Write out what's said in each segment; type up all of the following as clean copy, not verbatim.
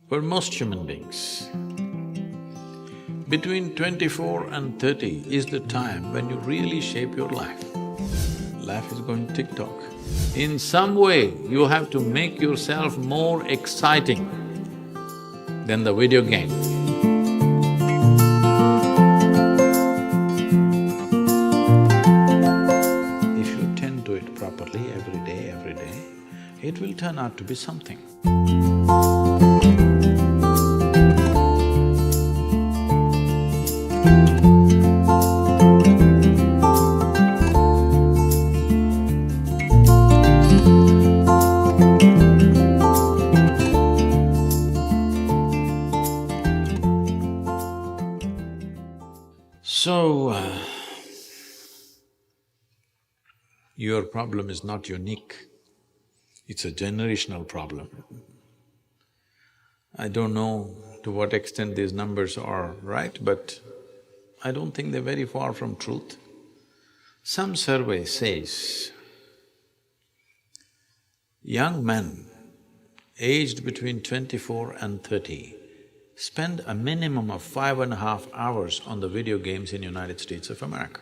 For most human beings, between 24 and 30 is the time when you really shape your life. Life is going tick-tock. In some way, you have to make yourself more exciting than the video game. If you tend to it properly every day, it will turn out to be something. So, your problem is not unique, it's a generational problem. I don't know to what extent these numbers are right, but I don't think they're very far from truth. Some survey says, young men aged between 24 and 30 spend a minimum of 5.5 hours on the video games in United States of America.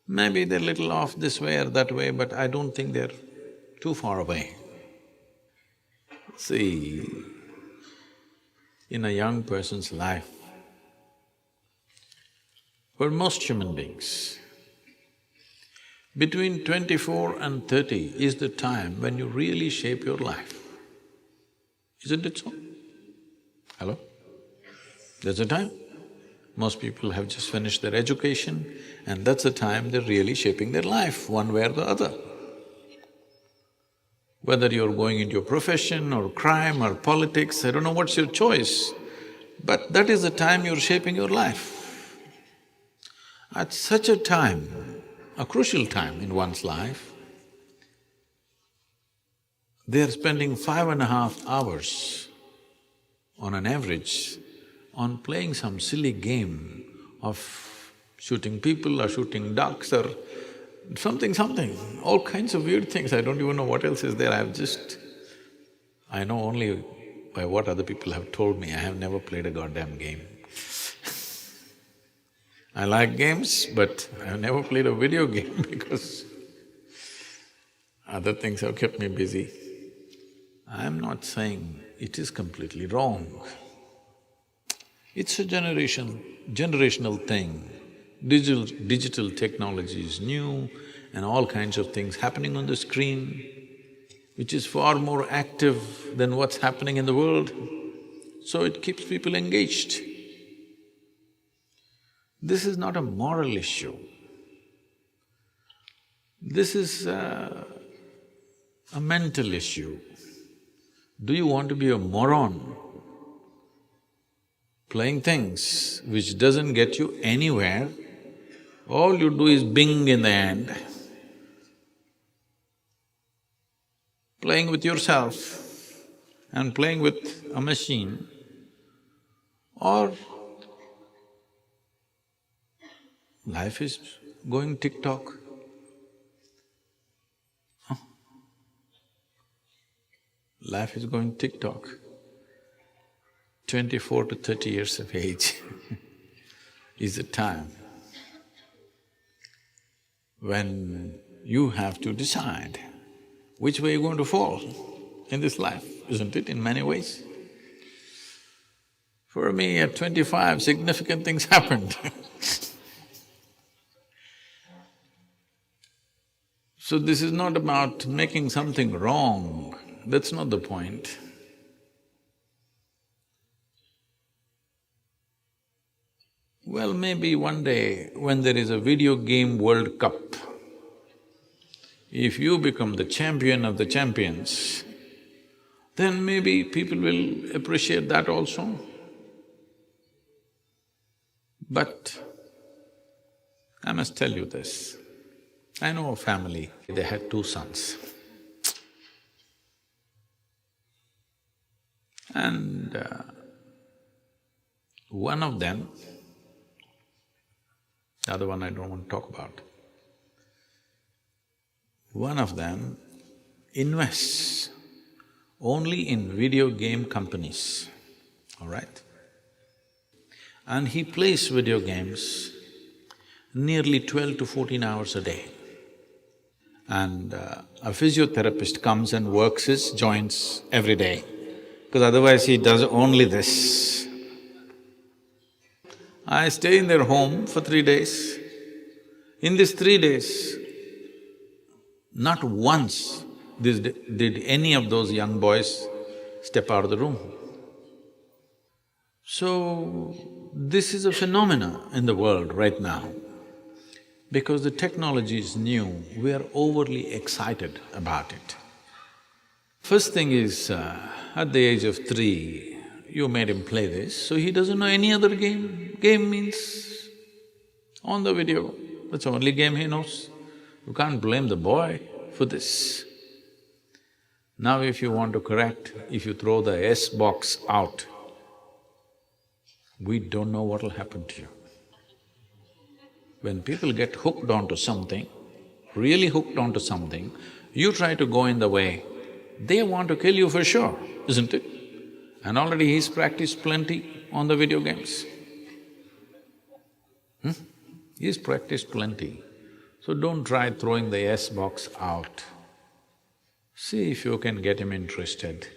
Maybe they're little off this way or that way, but I don't think they're too far away. See, in a young person's life, for most human beings, between 24 and 30 is the time when you really shape your life. Isn't it so? Hello? That's the time. Most people have just finished their education and that's the time they're really shaping their life, one way or the other. Whether you're going into your profession or crime or politics, I don't know what's your choice, but that is the time you're shaping your life. At such a time, a crucial time in one's life, they're spending 5.5 hours on an average on playing some silly game of shooting people or shooting ducks or something, all kinds of weird things. I don't even know what else is there. I know only by what other people have told me. I have never played a goddamn game. I like games, but I have never played a video game because other things have kept me busy. I'm not saying it is completely wrong. It's a generational thing. Digital technology is new and all kinds of things happening on the screen, which is far more active than what's happening in the world, so it keeps people engaged. This is not a moral issue. This is a mental issue. Do you want to be a moron playing things which doesn't get you anywhere? All you do is bing in the end. Playing with yourself and playing with a machine, or life is going tick-tock. Life is going tick-tock. 24 to 30 years of age is the time when you have to decide which way you're going to fall in this life, isn't it, in many ways? For me, at 25, significant things happened So this is not about making something wrong, that's not the point. Well, maybe one day when there is a video game World Cup, if you become the champion of the champions, then maybe people will appreciate that also. But I must tell you this, I know a family, they had 2 sons. And one of them, the other one I don't want to talk about, one of them invests only in video game companies, all right? And he plays video games nearly 12 to 14 hours a day. And a physiotherapist comes and works his joints every day, because otherwise he does only this. I stay in their home for 3 days. In these 3 days, not once did any of those young boys step out of the room. So, this is a phenomena in the world right now. Because the technology is new, we are overly excited about it. First thing is, at the age of 3, you made him play this, so he doesn't know any other game. Game means on the video, that's the only game he knows. You can't blame the boy for this. Now if you want to correct, if you throw the S box out, we don't know what'll happen to you. When people get hooked onto something, really hooked onto something, you try to go in the way, they want to kill you for sure, isn't it? And already he's practiced plenty on the video games. He's practiced plenty. So don't try throwing the S box out. See if you can get him interested.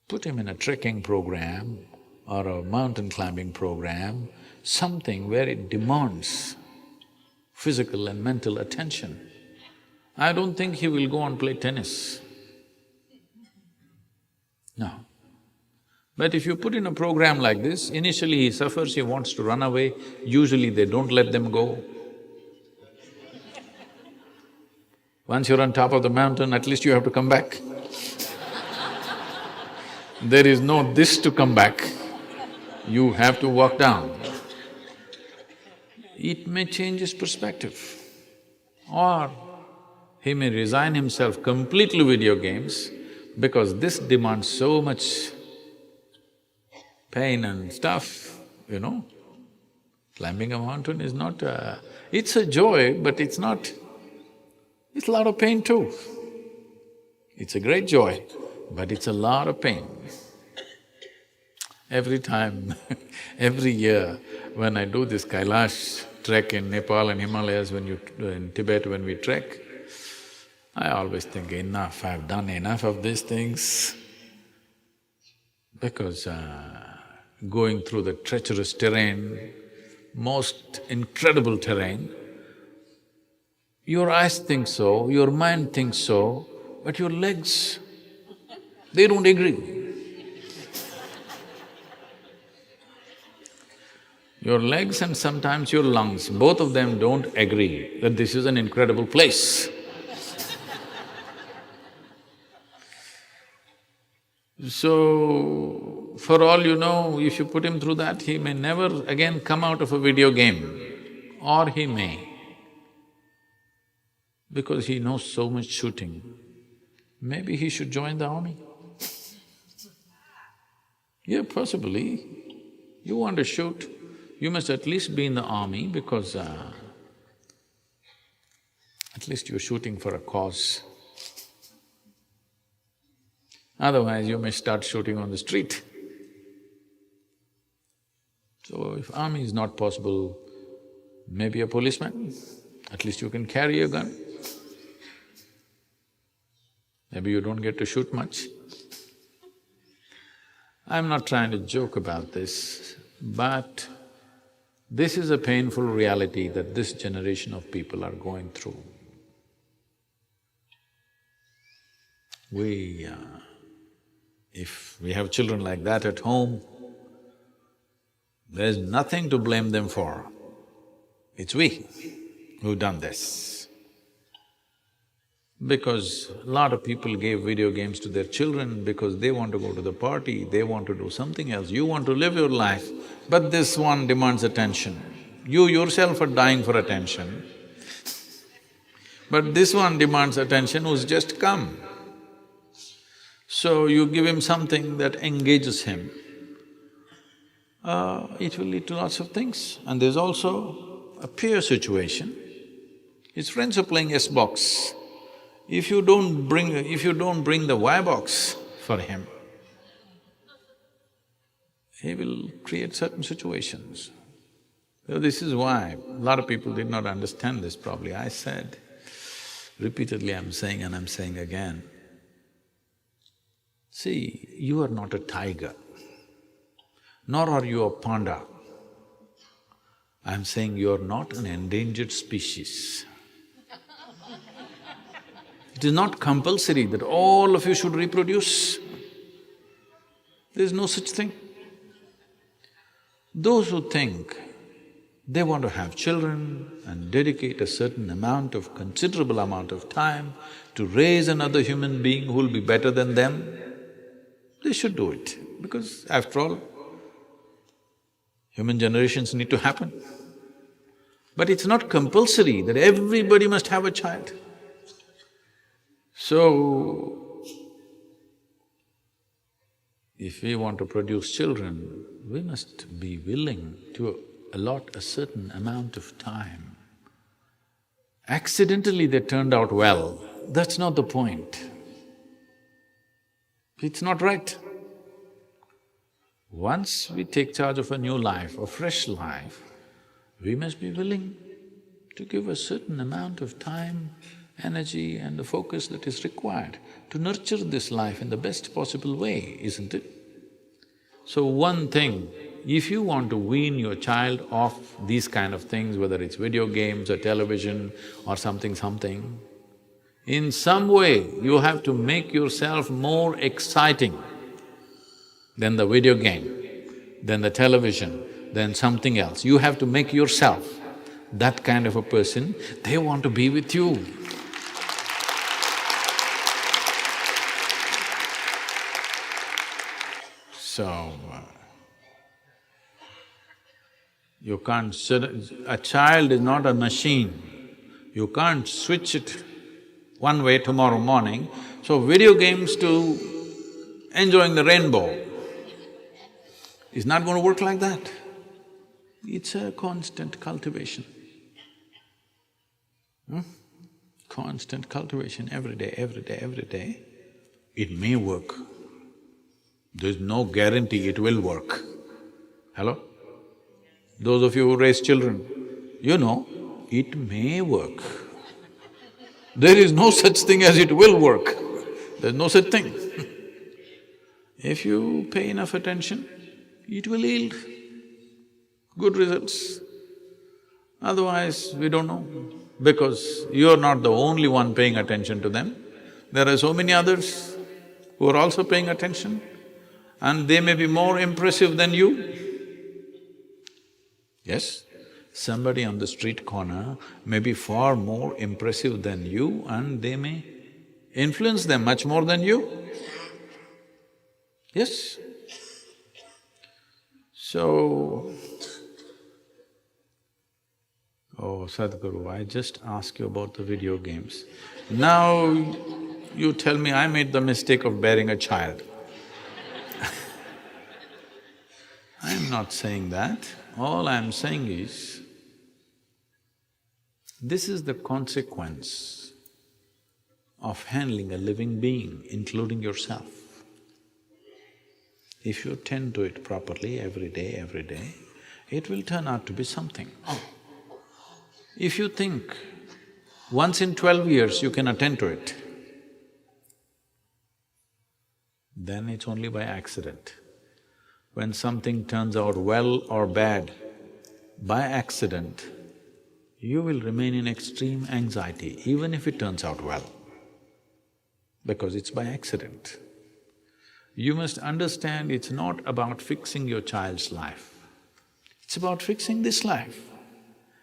Put him in a trekking program or a mountain climbing program, something where it demands physical and mental attention. I don't think he will go and play tennis. No. But if you put in a program like this, initially he suffers, he wants to run away, usually they don't let them go. Once you're on top of the mountain, at least you have to come back. There is no this to come back, you have to walk down. It may change his perspective, or he may resign himself completely to video games because this demands so much pain and stuff, you know. Climbing a mountain is not it's a joy, but it's not… it's a lot of pain too. It's a great joy, but it's a lot of pain. Every time, every year, when I do this Kailash trek in Nepal and Himalayas, in Tibet when we trek, I always think, enough, I've done enough of these things. Because going through the treacherous terrain, most incredible terrain, your eyes think so, your mind thinks so, but your legs, they don't agree. Your legs and sometimes your lungs, both of them don't agree that this is an incredible place. So, for all you know, if you put him through that, he may never again come out of a video game, or he may. Because he knows so much shooting, maybe he should join the army. Yeah, possibly. You want to shoot, you must at least be in the army because at least you're shooting for a cause. Otherwise, you may start shooting on the street. So, if army is not possible, maybe a policeman, at least you can carry a gun. Maybe you don't get to shoot much. I'm not trying to joke about this, but this is a painful reality that this generation of people are going through. If we have children like that at home, there's nothing to blame them for. It's we who've done this. Because a lot of people gave video games to their children because they want to go to the party, they want to do something else, you want to live your life, but this one demands attention. You yourself are dying for attention, but this one demands attention who's just come. So you give him something that engages him, it will lead to lots of things. And there's also a peer situation. His friends are playing S-box. If you don't bring the wire box for him, he will create certain situations. So this is why a lot of people did not understand this probably. I said, repeatedly I'm saying and I'm saying again, see, you are not a tiger, nor are you a panda. I'm saying you're not an endangered species. It is not compulsory that all of you should reproduce. There is no such thing. Those who think they want to have children and dedicate a certain amount of… considerable amount of time to raise another human being who will be better than them, they should do it, because after all, human generations need to happen. But it's not compulsory that everybody must have a child. So, if we want to produce children, we must be willing to allot a certain amount of time. Accidentally they turned out well, that's not the point. It's not right. Once we take charge of a new life, a fresh life, we must be willing to give a certain amount of time, energy and the focus that is required to nurture this life in the best possible way, isn't it? So one thing, if you want to wean your child off these kind of things, whether it's video games or television or something, in some way you have to make yourself more exciting than the video game, than the television, than something else. You have to make yourself that kind of a person, they want to be with you. So, you can't… a child is not a machine. You can't switch it one way tomorrow morning. So video games to enjoying the rainbow, it's not going to work like that. It's a constant cultivation. Constant cultivation every day, every day, every day. It may work. There's no guarantee it will work. Hello? Those of you who raise children, you know, it may work. There is no such thing as it will work. There's no such thing. If you pay enough attention, it will yield good results. Otherwise, we don't know, because you're not the only one paying attention to them. There are so many others who are also paying attention, and they may be more impressive than you. Yes, somebody on the street corner may be far more impressive than you and they may influence them much more than you. Yes. So, oh Sadhguru, I just asked you about the video games. Now you tell me I made the mistake of bearing a child. I'm not saying that. All I'm saying is, this is the consequence of handling a living being, including yourself. If you tend to it properly every day, it will turn out to be something. If you think once in 12 years you can attend to it, then it's only by accident. When something turns out well or bad, by accident, you will remain in extreme anxiety even if it turns out well, because it's by accident. You must understand it's not about fixing your child's life, it's about fixing this life.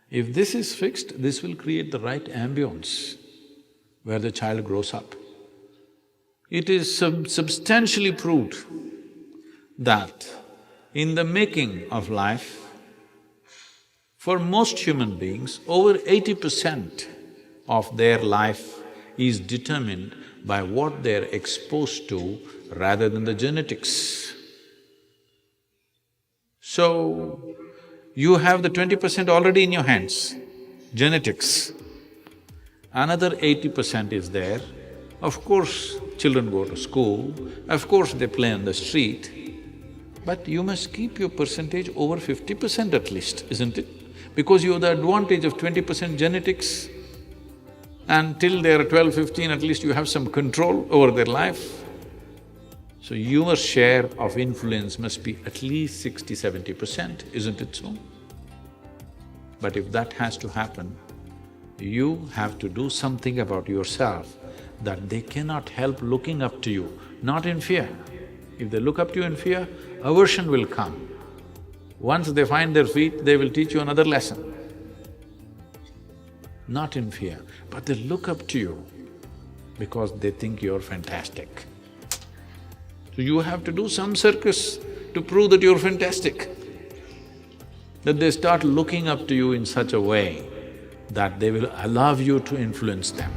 If this is fixed, this will create the right ambience where the child grows up. It is substantially proved that in the making of life, for most human beings, over 80% of their life is determined by what they're exposed to rather than the genetics. So, you have the 20% already in your hands, genetics. Another 80% is there. Of course, children go to school, of course they play on the street, but you must keep your percentage over 50% at least, isn't it? Because you have the advantage of 20% genetics, and till they're 12, 15, at least you have some control over their life. So your share of influence must be at least 60, 70%, isn't it so? But if that has to happen, you have to do something about yourself that they cannot help looking up to you, not in fear. If they look up to you in fear, aversion will come. Once they find their feet, they will teach you another lesson. Not in fear, but they look up to you because they think you're fantastic. So you have to do some circus to prove that you're fantastic. That they start looking up to you in such a way that they will allow you to influence them.